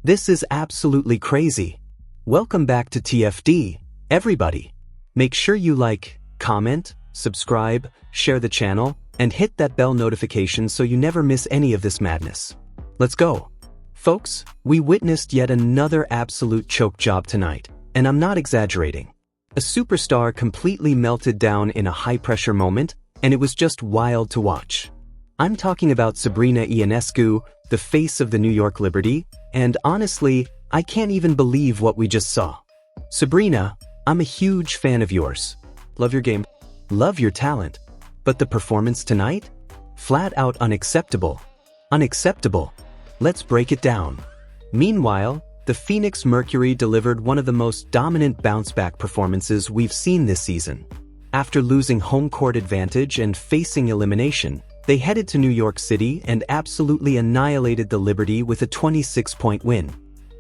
This is absolutely crazy. Welcome back to TFD, everybody. Make sure you like, comment, subscribe, share the channel, and hit that bell notification so you never miss any of this madness. Let's go. Folks, we witnessed yet another absolute choke job tonight, and I'm not exaggerating. A superstar completely melted down in a high-pressure moment, and it was just wild to watch. I'm talking about SABRINA IONESCU, the face of the New York Liberty, and honestly, I can't even believe what we just saw. SABRINA, I'm a huge fan of yours. Love your game, love your talent. But the performance tonight? Flat out unacceptable. Unacceptable. Let's break it down. Meanwhile, the Phoenix Mercury delivered one of the most dominant bounce-back performances we've seen this season. After losing home court advantage and facing elimination, they headed to New York City and absolutely annihilated the Liberty with a 26-point win.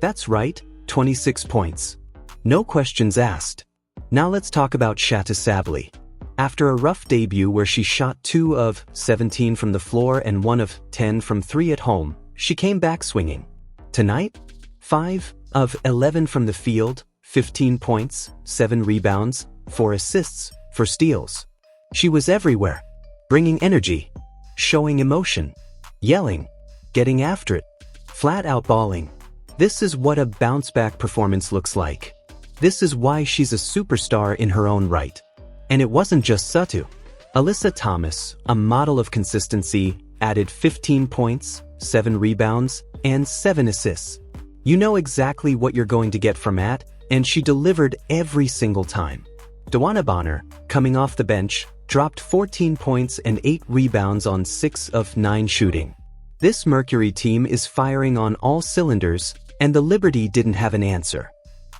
That's right, 26 points. No questions asked. Now let's talk about Sabally. After a rough debut where she shot 2 of 17 from the floor and 1 of 10 from 3 at home, she came back swinging. Tonight, 5 of 11 from the field, 15 points, 7 rebounds, 4 assists, 4 steals. She was everywhere, bringing energy, showing emotion, yelling, getting after it, flat out balling. This is what a bounce-back performance looks like. This is why she's a superstar in her own right. And it wasn't just Satu. Alyssa Thomas, a model of consistency, added 15 points, 7 rebounds, and 7 assists. You know exactly what you're going to get from that, and she delivered every single time. WNBA, coming off the bench, dropped 14 points and 8 rebounds on 6 of 9 shooting. This Mercury team is firing on all cylinders, and the Liberty didn't have an answer.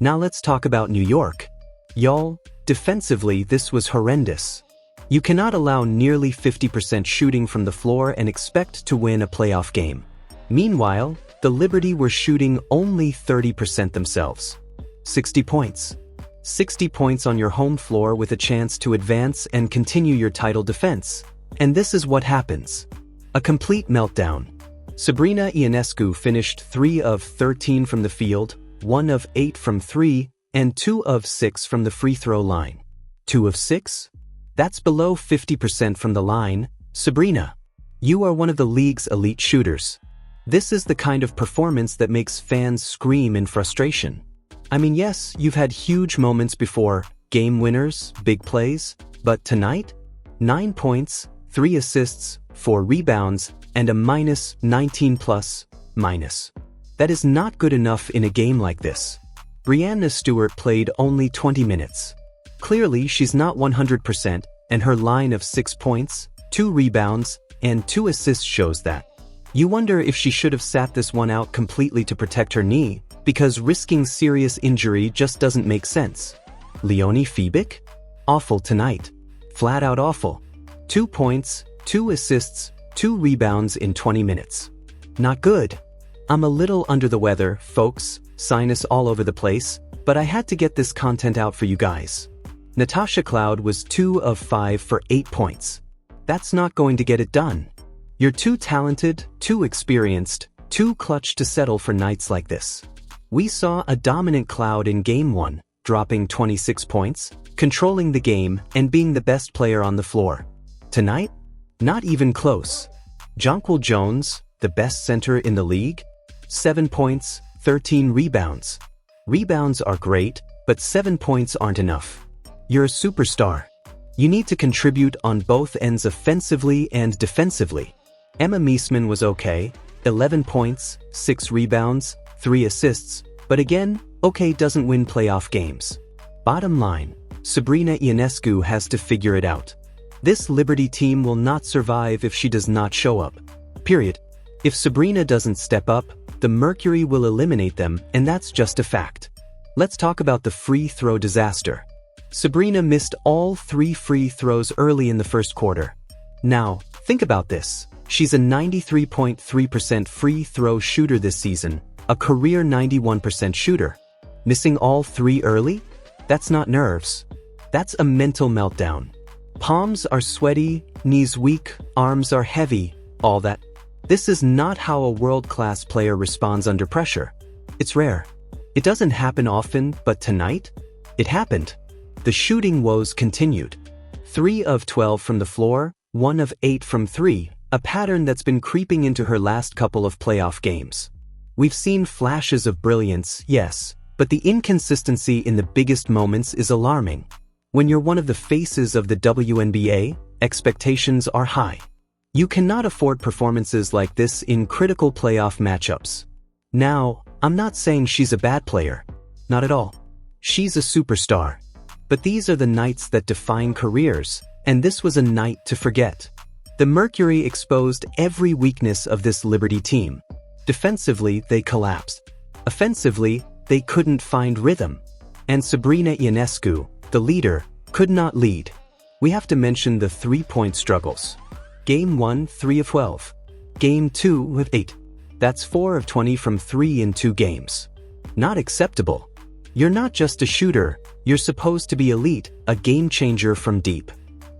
Now let's talk about New York. Y'all, defensively this was horrendous. You cannot allow nearly 50% shooting from the floor and expect to win a playoff game. Meanwhile, the Liberty were shooting only 30% themselves. 60 points. 60 points on your home floor with a chance to advance and continue your title defense. And this is what happens. A complete meltdown. SABRINA IONESCU finished 3 of 13 from the field, 1 of 8 from 3, and 2 of 6 from the free throw line. 2 of 6? That's below 50% from the line. SABRINA, you are one of the league's elite shooters. This is the kind of performance that makes fans scream in frustration. I mean, yes, you've had huge moments before, game winners, big plays, but tonight? 9 points, 3 assists, 4 rebounds, and a -19+. That is not good enough in a game like this. Breanna Stewart played only 20 minutes. Clearly, she's not 100%, and her line of 6 points, 2 rebounds, and 2 assists shows that. You wonder if she should have sat this one out completely to protect her knee, because risking serious injury just doesn't make sense. Leonie Fiebig? Awful tonight. Flat out awful. 2 points, 2 assists, 2 rebounds in 20 minutes. Not good. I'm a little under the weather, folks, sinus all over the place, but I had to get this content out for you guys. Natasha Cloud was 2 of 5 for 8 points. That's not going to get it done. You're too talented, too experienced, too clutch to settle for nights like this. We saw a dominant Cloud in Game 1, dropping 26 points, controlling the game, and being the best player on the floor. Tonight? Not even close. Jonquil Jones, the best center in the league? 7 points, 13 rebounds. Rebounds are great, but 7 points aren't enough. You're a superstar. You need to contribute on both ends offensively and defensively. Emma Meesman was okay, 11 points, 6 rebounds, 3 assists, but again, okay doesn't win playoff games. Bottom line, SABRINA IONESCU has to figure it out. This Liberty team will not survive if she does not show up. Period. If SABRINA doesn't step up, the Mercury will eliminate them, and that's just a fact. Let's talk about the free throw disaster. SABRINA missed all 3 free throws early in the first quarter. Now, think about this. She's a 93.3% free throw shooter this season, a career 91% shooter. Missing all 3 early? That's not nerves. That's a mental meltdown. Palms are sweaty, knees weak, arms are heavy, all that. This is not how a world-class player responds under pressure. It's rare. It doesn't happen often, but tonight, it happened. The shooting woes continued. 3 of 12 from the floor, 1 of 8 from 3, a pattern that's been creeping into her last couple of playoff games. We've seen flashes of brilliance, yes, but the inconsistency in the biggest moments is alarming. When you're one of the faces of the WNBA, expectations are high. You cannot afford performances like this in critical playoff matchups. Now, I'm not saying she's a bad player. Not at all. She's a superstar. But these are the nights that define careers, and this was a night to forget. The Mercury exposed every weakness of this Liberty team. Defensively, they collapsed. Offensively, they couldn't find rhythm. And SABRINA IONESCU, the leader, could not lead. We have to mention the three-point struggles. Game 1, 3 of 12. Game 2 with 8. That's 4 of 20 from 3 in 2 games. Not acceptable. You're not just a shooter, you're supposed to be elite, a game changer from deep.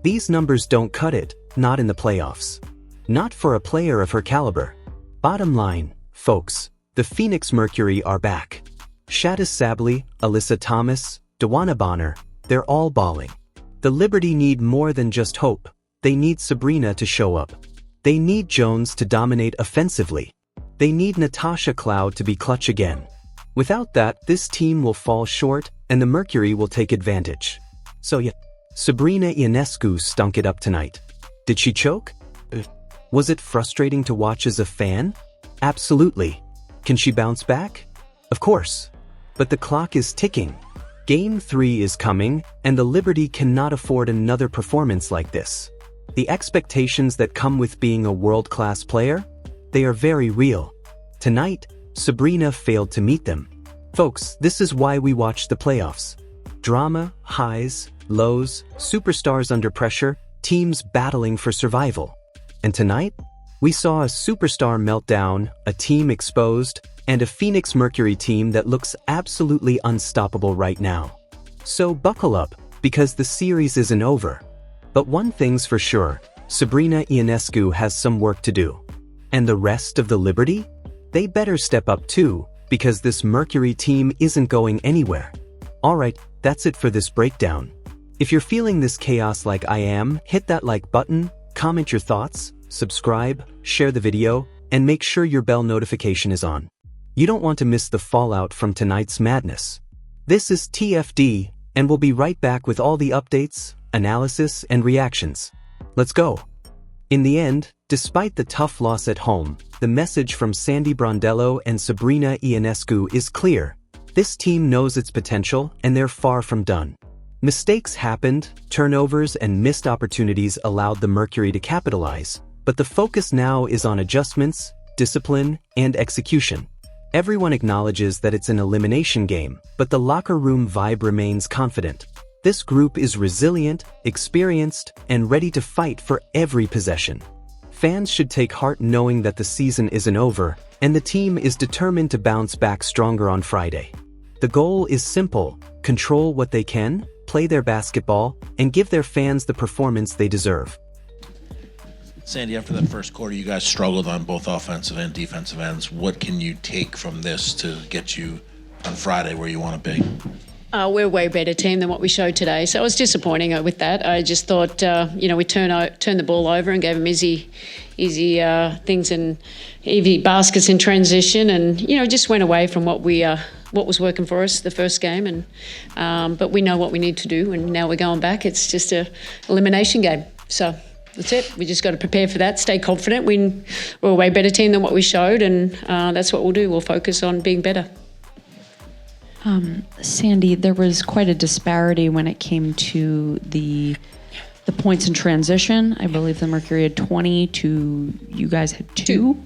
These numbers don't cut it, not in the playoffs. Not for a player of her caliber. Bottom line, folks, the Phoenix Mercury are back. Sabally, Alyssa Thomas, Dawana Bonner, they're all balling. The Liberty need more than just hope. They need SABRINA to show up. They need Jones to dominate offensively. They need Natasha Cloud to be clutch again. Without that, this team will fall short, and the Mercury will take advantage. So yeah, SABRINA Ionescu stunk it up tonight. Did she choke? Was it frustrating to watch as a fan? Absolutely. Can she bounce back? Of course. But the clock is ticking. Game 3 is coming, and the Liberty cannot afford another performance like this. The expectations that come with being a world-class player? They are very real. Tonight, SABRINA failed to meet them. Folks, this is why we watch the playoffs. Drama, highs, lows, superstars under pressure, teams battling for survival. And tonight, we saw a superstar meltdown, a team exposed, and a Phoenix Mercury team that looks absolutely unstoppable right now. So buckle up, because the series isn't over. But one thing's for sure, SABRINA Ionescu has some work to do. And the rest of the Liberty? They better step up too, because this Mercury team isn't going anywhere. Alright, that's it for this breakdown. If you're feeling this chaos like I am, hit that like button, comment your thoughts, subscribe, share the video, and make sure your bell notification is on. You don't want to miss the fallout from tonight's madness. This is TFD, and we'll be right back with all the updates, analysis, and reactions. Let's go. In the end, despite the tough loss at home, the message from Sandy Brondello and SABRINA Ionescu is clear. This team knows its potential, and they're far from done. Mistakes happened, turnovers and missed opportunities allowed the Mercury to capitalize, but the focus now is on adjustments, discipline, and execution. Everyone acknowledges that it's an elimination game, but the locker room vibe remains confident. This group is resilient, experienced, and ready to fight for every possession. Fans should take heart knowing that the season isn't over, and the team is determined to bounce back stronger on Friday. The goal is simple: control what they can, play their basketball, and give their fans the performance they deserve. Sandy, after that first quarter, you guys struggled on both offensive and defensive ends. What can you take from this to get you on Friday where you want to be? We're a way better team than what we showed today, so I was disappointing with that. I just thought, we turned the ball over and gave them easy things and easy baskets in transition, and just went away from what was working for us the first game. And but we know what we need to do, and now we're going back. It's just a elimination game, so that's it. We just got to prepare for that. Stay confident. We're a way better team than what we showed, and that's what we'll do. We'll focus on being better. Sandy, there was quite a disparity when it came to the points in transition. I believe the Mercury had 20 to you guys had 2.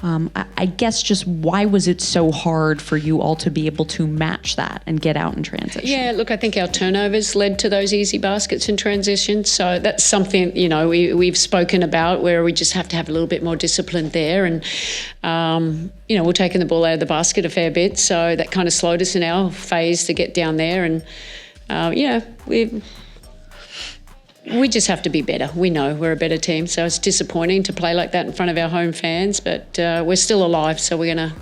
I guess just why was it so hard for you all to be able to match that and get out in transition? Yeah, look, I think our turnovers led to those easy baskets in transition. So that's something, we've spoken about, where we just have to have a little bit more discipline there. And, we're taking the ball out of the basket a fair bit. So that kind of slowed us in our phase to get down there. And, we just have to be better. We know we're a better team, so it's disappointing to play like that in front of our home fans, but we're still alive, so we're going to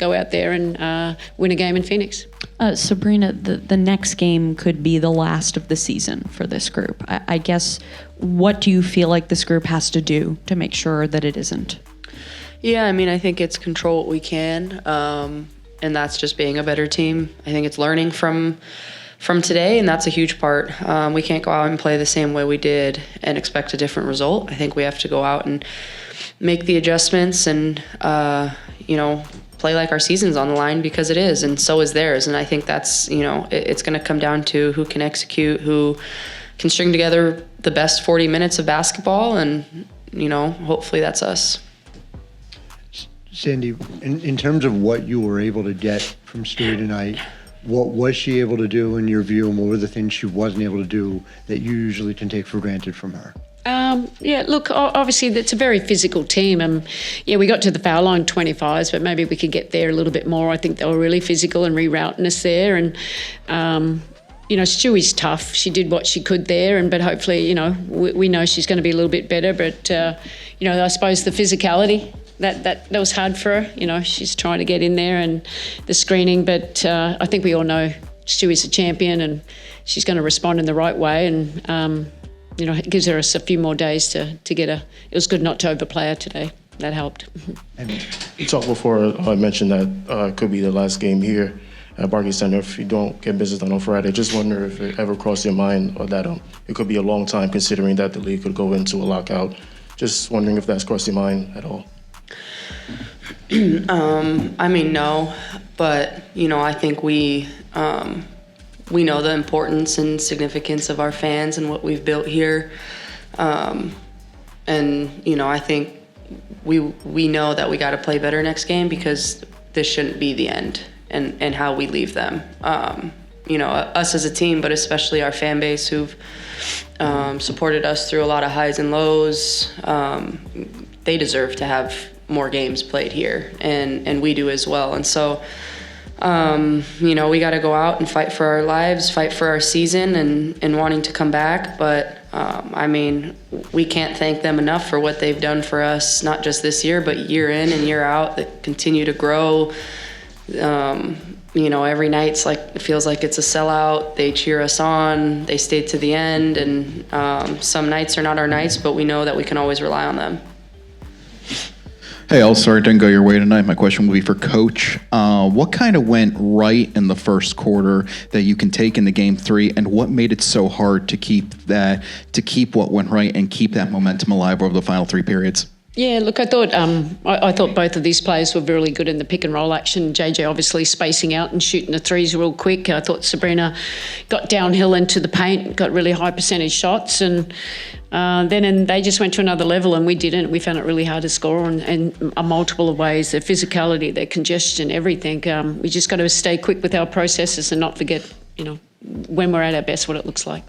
go out there and win a game in Phoenix. Sabrina, the next game could be the last of the season for this group. I guess, what do you feel like this group has to do to make sure that it isn't? Yeah, I mean, I think it's control what we can, and that's just being a better team. I think it's learning from today, and that's a huge part. We can't go out and play the same way we did and expect a different result. I think we have to go out and make the adjustments and, play like our season's on the line, because it is, and so is theirs. And I think that's, it's going to come down to who can execute, who can string together the best 40 minutes of basketball, and, hopefully that's us. Sandy, in terms of what you were able to get from Stewie tonight, what was she able to do in your view, and what were the things she wasn't able to do that you usually can take for granted from her? Look, obviously it's a very physical team. We got to the foul line 25s, but maybe we could get there a little bit more. I think they were really physical and rerouting us there. And, Stewie's tough. She did what she could there, but hopefully, we know she's going to be a little bit better. But, I suppose the physicality, that was hard for her. She's trying to get in there and the screening. But I think we all know Stewie's a champion and she's going to respond in the right way. And, it gives her a few more days to get her. It was good not to overplay her today. That helped. You talked before, I mentioned that it could be the last game here at Barclays Center if you don't get business done on Friday. Just wonder if it ever crossed your mind or that it could be a long time, considering that the league could go into a lockout. Just wondering if that's crossed your mind at all. No, but, I think we know the importance and significance of our fans and what we've built here. I think we know that we got to play better next game, because this shouldn't be the end and how we leave them. Us as a team, but especially our fan base who've supported us through a lot of highs and lows. They deserve to have more games played here, and we do as well. And so, we got to go out and fight for our lives, fight for our season and wanting to come back. But, we can't thank them enough for what they've done for us, not just this year, but year in and year out. They continue to grow. Every night it feels like it's a sellout. They cheer us on. They stay to the end. And some nights are not our nights, but we know that we can always rely on them. Hey, all, sorry it didn't go your way tonight. My question will be for Coach. What kind of went right in the first quarter that you can take into Game 3, and what made it so hard to keep what went right and keep that momentum alive over the final 3 periods? Yeah, look, I thought both of these players were really good in the pick and roll action. JJ obviously spacing out and shooting the threes real quick. I thought Sabrina got downhill into the paint, got really high percentage shots, and then they just went to another level, and we didn't. We found it really hard to score in a multiple of ways. Their physicality, their congestion, everything. We just got to stay quick with our processes and not forget, when we're at our best, what it looks like.